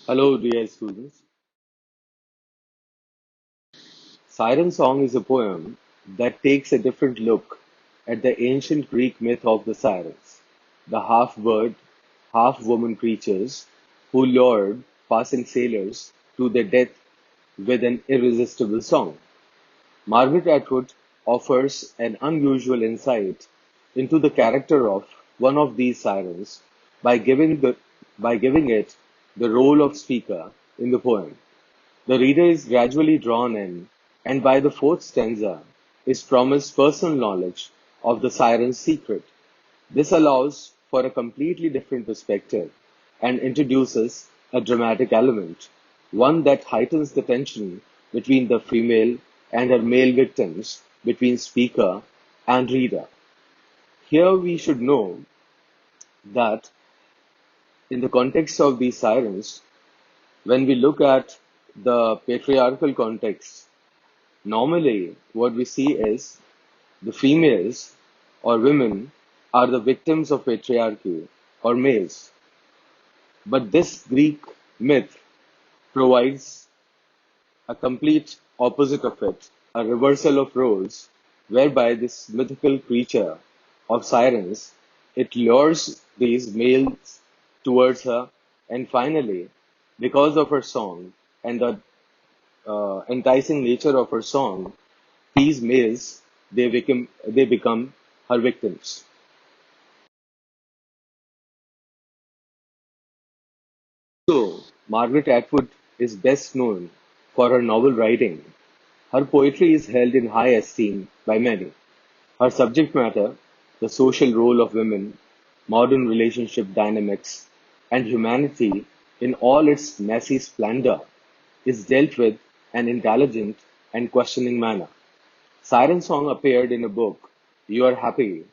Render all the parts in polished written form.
Hello, dear students. Siren Song is a poem that takes a different look at the ancient Greek myth of the sirens, the half bird, half woman creatures who lured passing sailors to their death with an irresistible song. Margaret Atwood offers an unusual insight into the character of one of these sirens by giving it the role of speaker in the poem. The reader is gradually drawn in, and by the fourth stanza is promised personal knowledge of the siren's secret. This allows for a completely different perspective and introduces a dramatic element, one that heightens the tension between the female and her male victims, between speaker and reader. Here we should know that in the context of these sirens, when we look at the patriarchal context, normally, what we see is the females or women are the victims of patriarchy or males. But this Greek myth provides a complete opposite of it, a reversal of roles, whereby this mythical creature of sirens, it lures these males towards her, and finally, because of her song and the enticing nature of her song, these males they become her victims. So Margaret Atwood is best known for her novel writing. Her poetry is held in high esteem by many. Her subject matter, the social role of women, modern relationship dynamics, and humanity in all its messy splendor, is dealt with an intelligent and questioning manner. Siren Song appeared in a book, You Are Happy,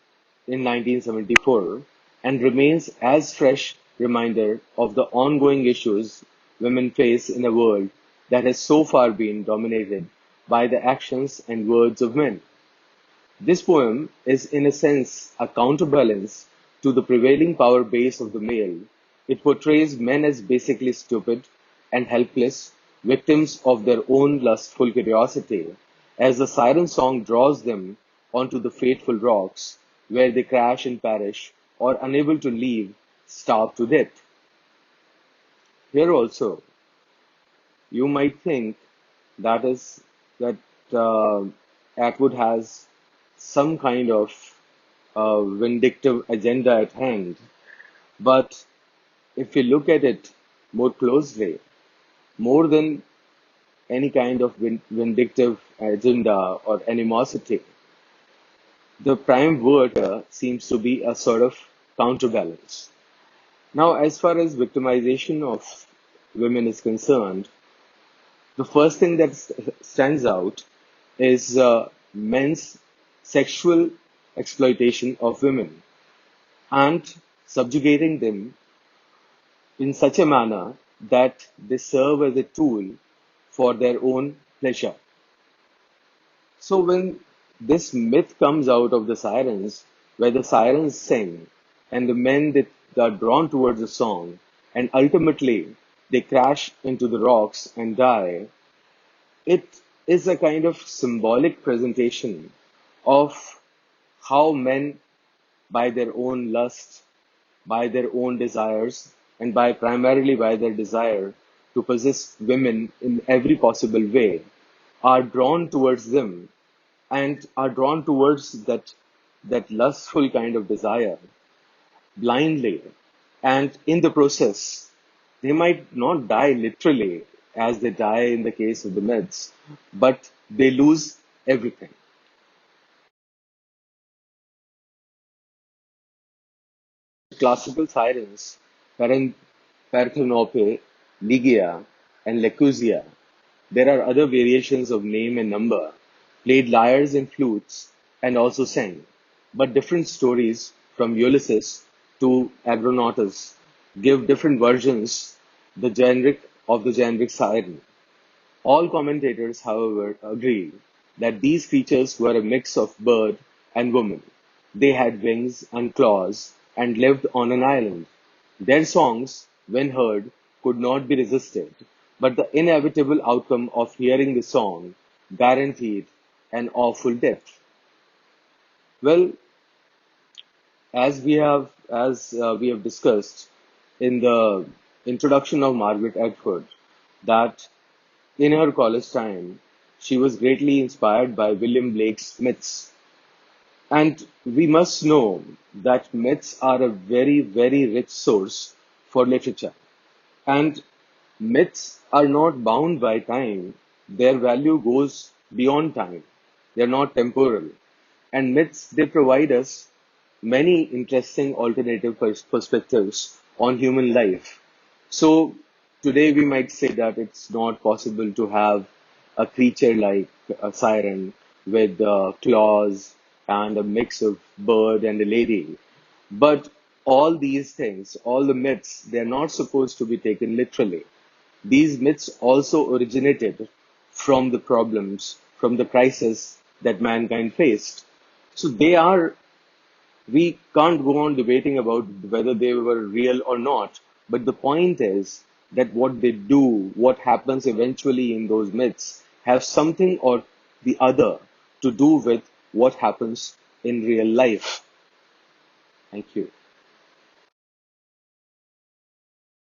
in 1974 and remains as fresh reminder of the ongoing issues women face in a world that has so far been dominated by the actions and words of men. This poem is in a sense a counterbalance to the prevailing power base of the male. It portrays men as basically stupid and helpless, victims of their own lustful curiosity, as the siren song draws them onto the fateful rocks where they crash and perish or unable to leave, starve to death. Here also, you might think that is that uh, Atwood has some kind of vindictive agenda at hand. But if you look at it more closely, more than any kind of vindictive agenda or animosity, the prime word seems to be a sort of counterbalance. Now, as far as victimization of women is concerned, the first thing that stands out is men's sexual exploitation of women and subjugating them in such a manner that they serve as a tool for their own pleasure. So when this myth comes out of the sirens, where the sirens sing and the men that are drawn towards the song, and ultimately they crash into the rocks and die, it is a kind of symbolic presentation of how men, by their own lust, by their own desires, and by primarily by their desire to possess women in every possible way, are drawn towards them and are drawn towards that lustful kind of desire blindly. And in the process, they might not die literally as they die in the case of the myths, but they lose everything. Classical sirens, Parthenope, Ligia, and Lecusia. There are other variations of name and number, played lyres and flutes, and also sang. But different stories, from Ulysses to Agronautus, give different versions of the generic siren. All commentators, however, agree that these creatures were a mix of bird and woman. They had wings and claws and lived on an island. Their songs, when heard, could not be resisted, but the inevitable outcome of hearing the song guaranteed an awful death. Well, as we have discussed in the introduction of Margaret Atwood, that in her college time she was greatly inspired by William Blake's myths. And we must know that myths are a very, very rich source for literature. And myths are not bound by time. Their value goes beyond time. They're not temporal. And myths, they provide us many interesting alternative perspectives on human life. So today we might say that it's not possible to have a creature like a siren with claws and a mix of bird and a lady. But all these things, all the myths, they're not supposed to be taken literally. These myths also originated from the problems, from the crisis that mankind faced. So we can't go on debating about whether they were real or not. But the point is that what they do, what happens eventually in those myths, have something or the other to do with what happens in real life. Thank you.